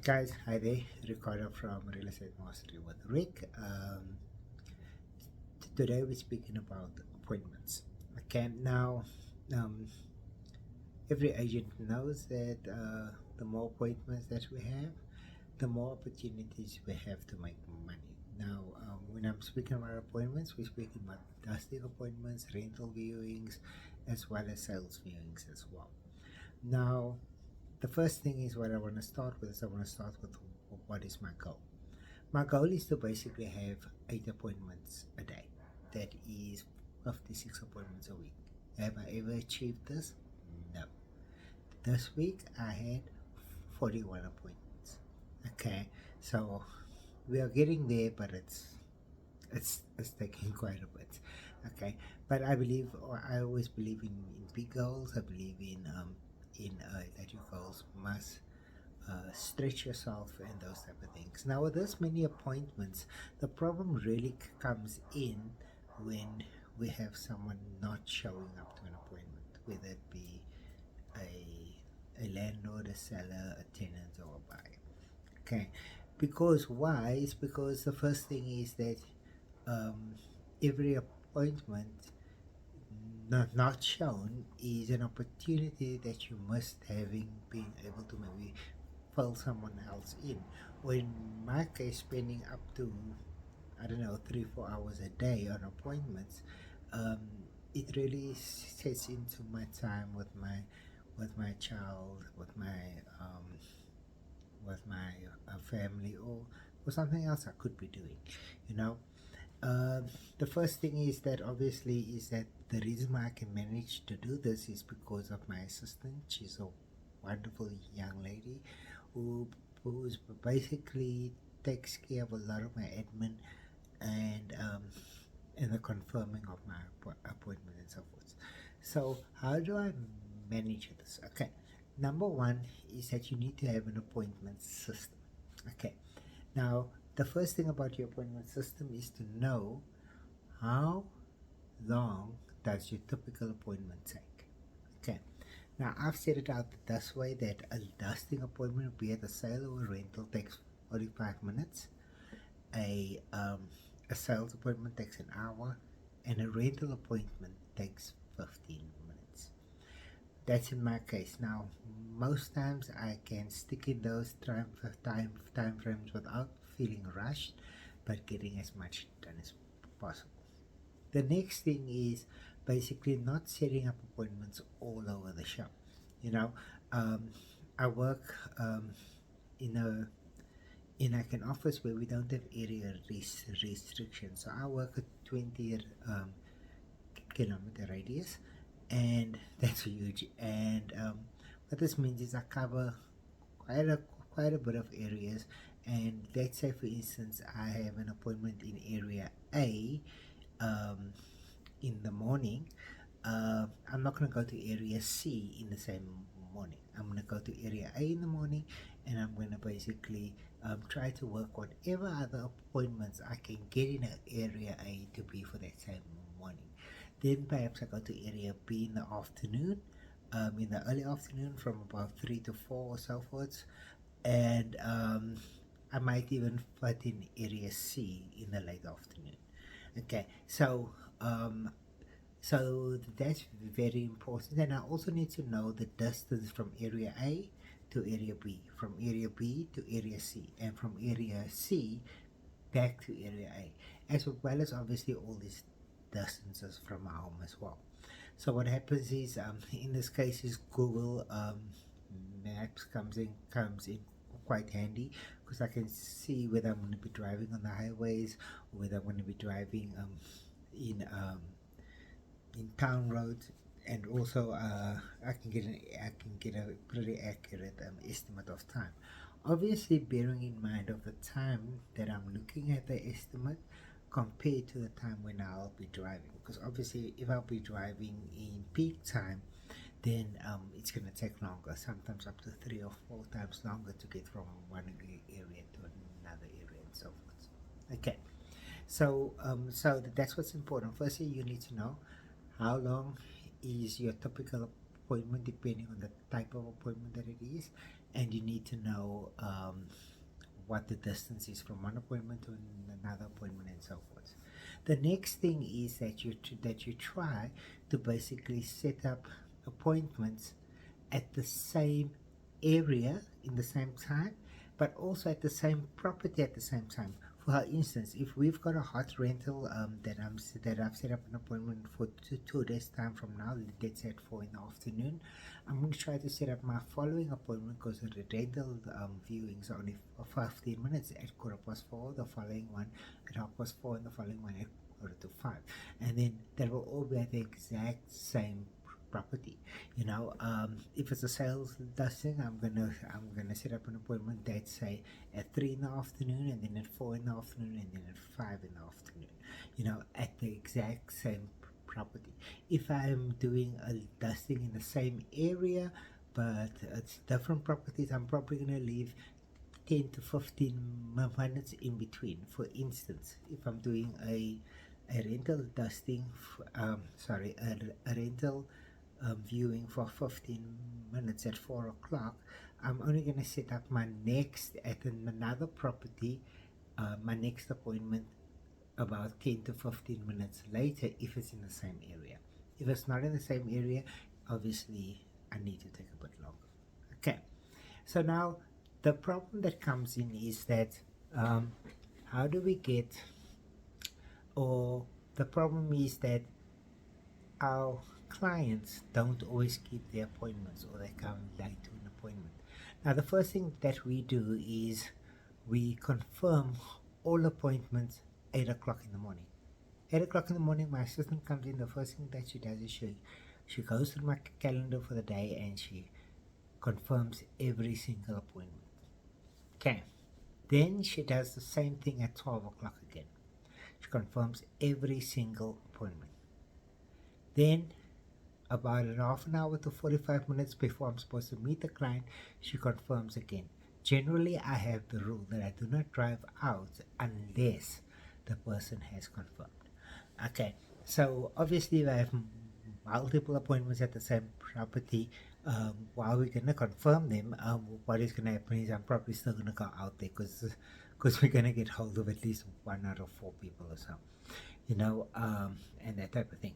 Guys, hi there. Ricardo from Real Estate Mastery with Rick. Today we're speaking about appointments. Okay, now um, every agent knows that the more appointments that we have, the more opportunities we have to make money. Now, when I'm speaking about appointments, we're speaking about dusting appointments, rental viewings, as well as sales viewings as well. Now, the first thing is what I want to start with is I want to start with what is my goal. My goal is to basically have 8 appointments a day. That is 56 appointments a week. Have I ever achieved this? No. This week I had 41 appointments. Okay, so we are getting there, but it's taking quite a bit. Okay, but I believe, or I always believe in big goals. I believe in that your goals must stretch yourself and those type of things. Now, with this many appointments, the problem really comes in when we have someone not showing up to an appointment, whether it be a landlord, a seller, a tenant, or a buyer. Okay, because why? It's because the first thing is that um, every appointment not shown is an opportunity that you must having been able to maybe fill someone else in. Or in my case, spending up to, I don't know, 3 4 hours a day on appointments, um, it really sets into my time with my child, um, with my family, or something else I could be doing. You know, uh, the first thing is that obviously is that the reason why I can manage to do this is because of my assistant. She's a wonderful young lady who who's basically takes care of a lot of my admin and the confirming of my appointment and so forth. So how do I manage this? Okay, number one is that you need to have an appointment system. Okay, now the first thing about your appointment system is to know how long does your typical appointment take. Okay, now I've set it out this way that a dusting appointment, be it a sale or a rental, takes 45 minutes. A sales appointment takes an hour, and a rental appointment takes 15 minutes. That's in my case. Now, most times I can stick in those time frames without feeling rushed, but getting as much done as possible. The next thing is basically not setting up appointments all over the shop. You know, um, I work in a in like an office where we don't have area restrictions. So I work a 20 kilometer radius, and that's huge. And what this means is I cover quite a quite a bit of areas. And let's say, for instance, I have an appointment in area A um, in the morning. I'm not going to go to area C in the same morning. I'm going to go to area A in the morning, and I'm going to basically try to work whatever other appointments I can get in area A to be for that same morning. Then perhaps I go to area B in the afternoon, in the early afternoon from about 3 to 4 or so forth. And I might even put in area C in the late afternoon. Okay, um, so that's very important. And I also need to know the distance from area A to area B, from area B to area C, and from area C back to area A, as well as obviously all these distances from my home as well. So what happens is, in this case, is Google Maps comes in quite handy, because I can see whether I'm going to be driving on the highways, or whether I'm going to be driving in town roads. And also I can get a pretty accurate estimate of time. Obviously, bearing in mind of the time that I'm looking at the estimate compared to the time when I'll be driving. Because obviously, if I'll be driving in peak time, then it's going to take longer, sometimes up to 3 or 4 times longer to get from one area to another area and so forth. Okay, so that's what's important. Firstly, you need to know how long is your typical appointment, depending on the type of appointment that it is, and you need to know what the distance is from one appointment to another appointment and so forth. The next thing is that you try to basically set up appointments at the same area in the same time, but also at the same property at the same time. For instance, if we've got a hot rental that I've set up an appointment for 2 days time from now, let's say at 4 in the afternoon, I'm going to try to set up my following appointment because the rental viewings are only for 15 minutes at 4:15, the following one at 4:30, and the following one at 4:45, and then that will all be at the exact same property. If it's a sales dusting, I'm gonna set up an appointment that say at 3 in the afternoon, and then at 4 in the afternoon, and then at 5 in the afternoon, at the exact same property. If I'm doing a dusting in the same area but it's different properties, I'm probably gonna leave 10 to 15 minutes in between. For instance, if I'm doing a rental dusting, a rental viewing for 15 minutes at 4 o'clock, I'm only going to set up my next at another property, my next appointment about 10 to 15 minutes later if it's in the same area. If it's not in the same area, obviously I need to take a bit longer. Okay, so now the problem that comes in is that how do we get, or the problem is that our clients don't always keep their appointments, or they come late to an appointment. Now, the first thing that we do is we confirm all appointments 8 o'clock in the morning. 8 o'clock in the morning, my assistant comes in. The first thing that she does is she goes through my calendar for the day and she confirms every single appointment. Okay. Then she does the same thing at 12 o'clock again. She confirms every single appointment. Then, about an half an hour to 45 minutes before I'm supposed to meet the client, she confirms again. Generally, I have the rule that I do not drive out unless the person has confirmed. Okay, so obviously if I have multiple appointments at the same property, while we're going to confirm them, what is going to happen is I'm probably still going to go out there because we're going to get hold of at least 1 out of 4 people or so, and that type of thing.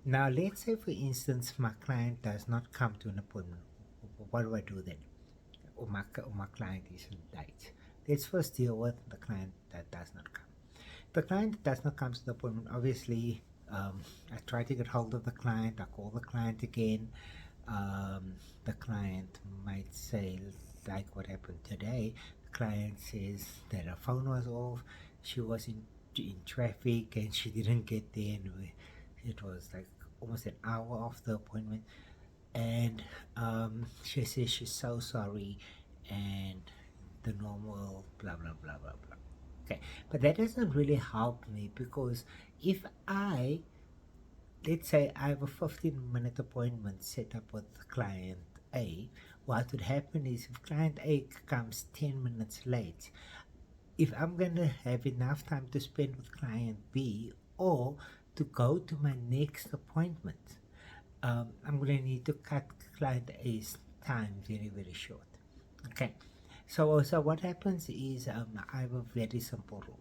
Now, let's say, for instance, my client does not come to an appointment. What do I do then? Or my client is late. Let's first deal with the client that does not come. The client that does not come to the appointment, obviously, I try to get hold of the client. I call the client again. The client might say, like what happened today, the client says that her phone was off, she was in traffic and she didn't get there, and it was like almost an hour after the appointment, and she says she's so sorry and the normal blah blah blah blah blah. Okay, but that doesn't really help me, because if let's say I have a 15-minute appointment set up with client A, what would happen is if client A comes 10 minutes late, if I'm going to have enough time to spend with client B or to go to my next appointment, I'm going to need to cut client A's time very, very short. Okay, so what happens is I have a very simple rule.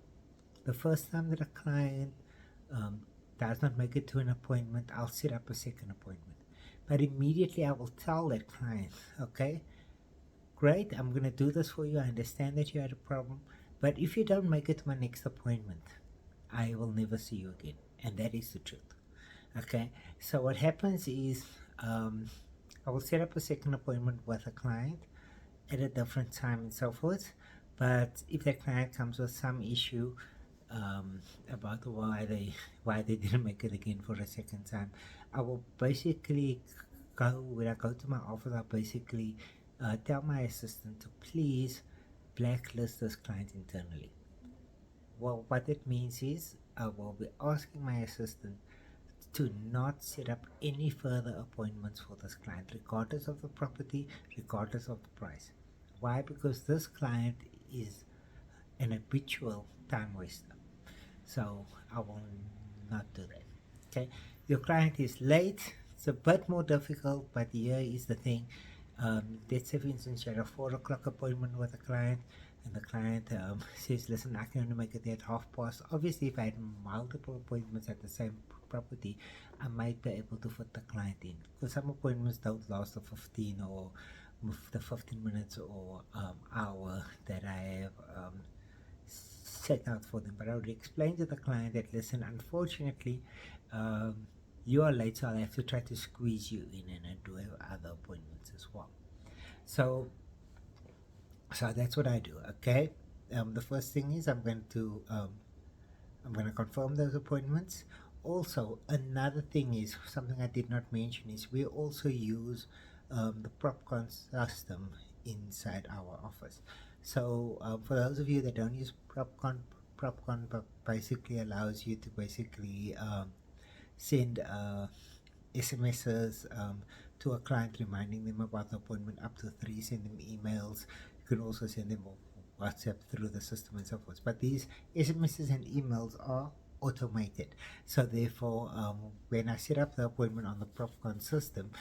The first time that a client does not make it to an appointment, I'll set up a second appointment. But immediately I will tell that client, okay, great, I'm going to do this for you. I understand that you had a problem, but if you don't make it to my next appointment, I will never see you again. And that is the truth. Okay, so what happens is I will set up a second appointment with a client at a different time and so forth. But if that client comes with some issue about why they didn't make it again for a second time, I will basically when I go to my office, I'll basically tell my assistant to please blacklist this client internally. Well, what that means is I will be asking my assistant to not set up any further appointments for this client, regardless of the property, regardless of the price. Why? Because this client is an habitual time waster. So I will not do that. Okay, your client is late. It's a bit more difficult, but here is the thing. Let's say, for instance, you had a 4 o'clock appointment with a client, and the client says, "Listen, I can only make it there at 1/2 past." Obviously, if I had multiple appointments at the same property, I might be able to fit the client in, because some appointments don't last the 15 or the 15 minutes or hour that I have set out for them. But I would explain to the client that, listen, unfortunately, you are late, so I'll have to try to squeeze you in, and I do have other appointments as well. So that's what I do. Okay. The first thing is I'm going to confirm those appointments. Also, another thing is something I did not mention is we also use the PropCon system inside our office. So for those of you that don't use PropCon basically allows you to basically send SMSs to a client reminding them about the appointment, up to 3. Send them emails. You can also send them WhatsApp through the system and so forth. But these SMSs and emails are automated. So therefore, when I set up the appointment on the PropCon system,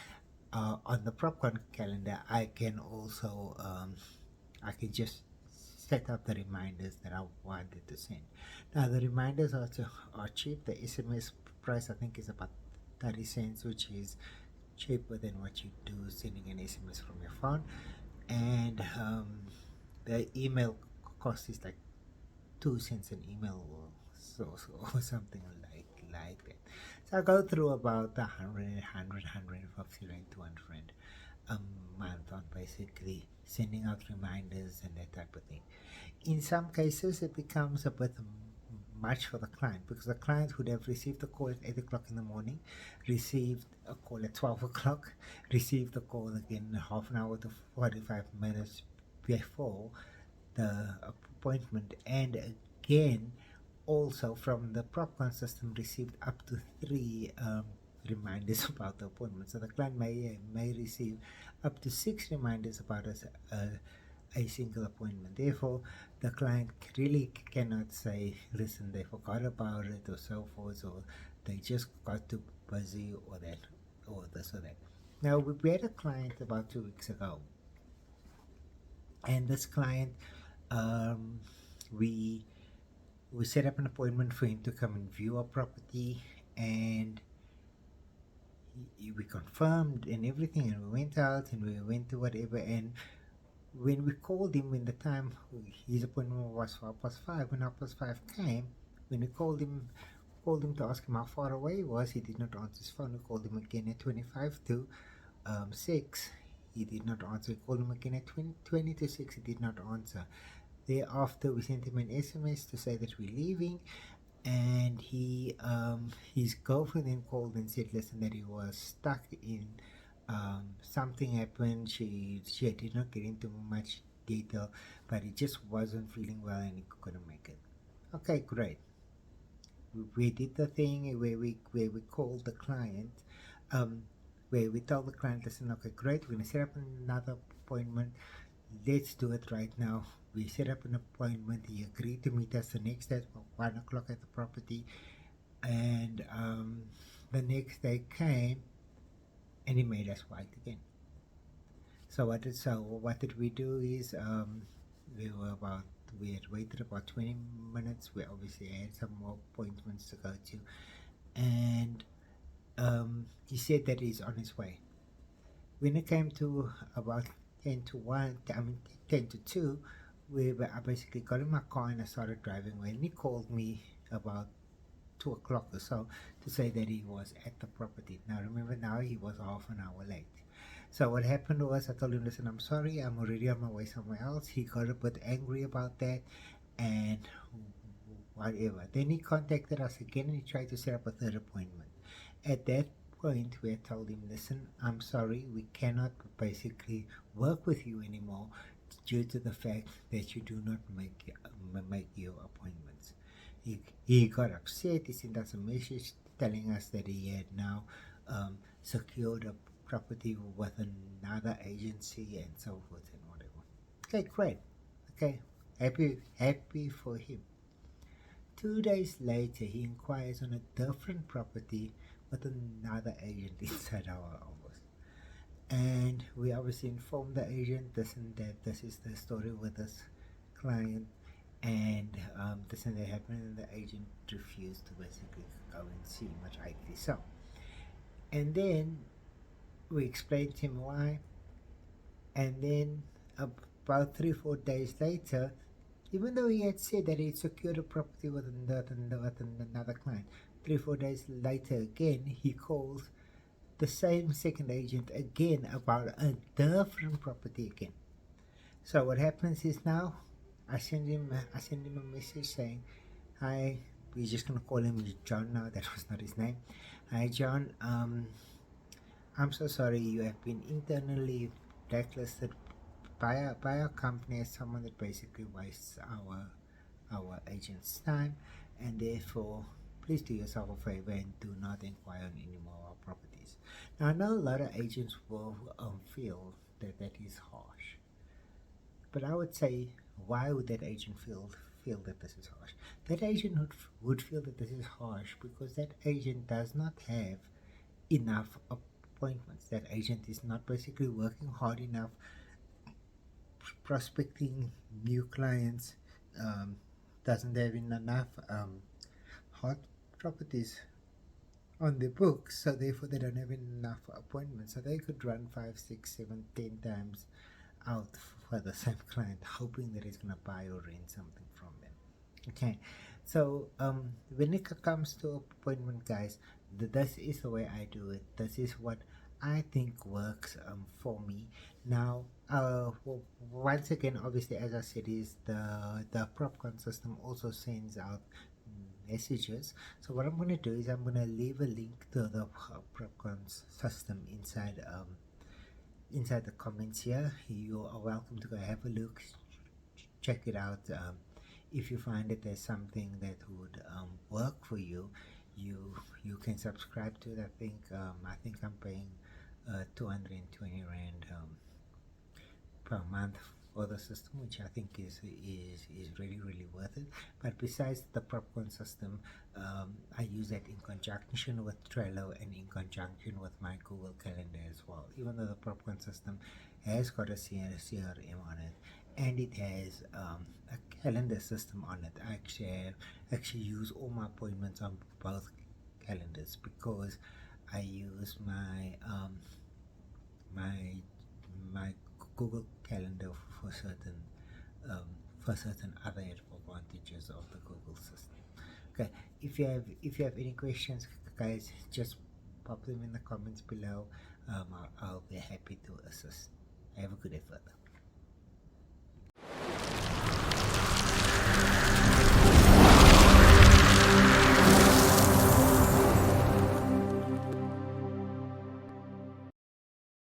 on the PropCon calendar, I can also I can just set up the reminders that I wanted to send. Now the reminders are cheap. The SMS price I think is about 30 cents, which is cheaper than what you do sending an SMS from your phone. And the email cost is like 2 cents an email or something like that. So I go through about 150 rand, 200 rand a month on basically sending out reminders and that type of thing. In some cases, it becomes a bit much for the client, because the client would have received a call at 8 o'clock in the morning, received a call at 12 o'clock, received a call again half an hour to 45 minutes before the appointment, and again also from the PropCon system received up to 3 reminders about the appointment. So the client may receive up to 6 reminders about a single appointment. Therefore, the client really cannot say, listen, they forgot about it or so forth, or they just got too busy, or that, or this or that. Now, we had a client about 2 weeks ago, and this client, we set up an appointment for him to come and view our property, and we confirmed and everything, and we went out and we went to whatever. And when we called him, when the time, his appointment was for 5:30, when 5:30 came, when we called him to ask him how far away he was, he did not answer his phone. We called him again at 25 to 6, he did not answer. We called him again at 20 to 6, he did not answer. Thereafter, we sent him an SMS to say that we're leaving, and his girlfriend then called and said, listen, that he was stuck in something happened. She did not get into much detail, but he just wasn't feeling well and he couldn't make it. Okay, great. We did the thing where we called the client, where we told the client, listen, okay, great, we're gonna set up another appointment. Let's do it right now. We set up an appointment. He agreed to meet us the next day at 1 o'clock at the property, and the next day came and he made us wait again. So what did we do is we had waited about 20 minutes. We obviously had some more appointments to go to, and he said that he's on his way. When it came to about 10 to 2, I basically got in my car and I started driving away. And he called me about 2 o'clock or so to say that he was at the property. Now remember, now he was half an hour late. So what happened was, I told him, listen, I'm sorry, I'm already on my way somewhere else. He got a bit angry about that and whatever. Then he contacted us again and he tried to set up a third appointment. At that point, we had told him, listen, I'm sorry, we cannot basically work with you anymore due to the fact that you do not make your appointments. He got upset. He sent us a message telling us that he had now secured a property with another agency and so forth and whatever. Okay, great. Okay, happy for him. 2 days later, he inquires on a different property with another agent inside our office. and we obviously informed the agent this and that, this is the story with this client, and this and that happened, and the agent refused to basically go and see, much rightly so. And then we explained to him why, and then about 3-4 days later, even though he had said that he'd secured a property with another client, 3-4 days later again he calls the same second agent again about a different property again. So what happens is now I send him a message saying, "Hi, we're just gonna call him John now. That was not his name. Hi, John. I'm so sorry. You have been internally blacklisted by our company as someone that basically wastes our agent's time, and therefore please do yourself a favor and do not inquire on any more of our properties." Now I know a lot of agents will feel that that is harsh, but I would say, why would that agent feel that this is harsh? That agent would feel that this is harsh because that agent does not have enough appointments. That agent is not basically working hard enough prospecting new clients, doesn't have enough hot properties on the books, so therefore they don't have enough appointments. So they could run 5, 6, 7, 10 times out for the same client, hoping that he's gonna buy or rent something from them. Okay, so when it comes to appointment, guys, this is the way I do it. This is what I think works for me. Now, well, once again, obviously, as I said, is the PropCon system also sends out messages. So what I'm going to do is I'm going to leave a link to the PropCon system inside the comments here. You are welcome to go have a look, check it out. If you find that there's something that would work for you, you can subscribe to it. I think I'm paying 220 rand per month for the system, which I think is really worth it. But besides the PropCon system, I use that in conjunction with Trello and in conjunction with my Google Calendar as well. Even though the PropCon system has got a CRM on it and it has a calendar system on it, I actually use all my appointments on both calendars because I use my my Google Calendar for certain other advantages of the Google system. Okay, if you have any questions, guys, just pop them in the comments below. I'll be happy to assist. Have a good day further.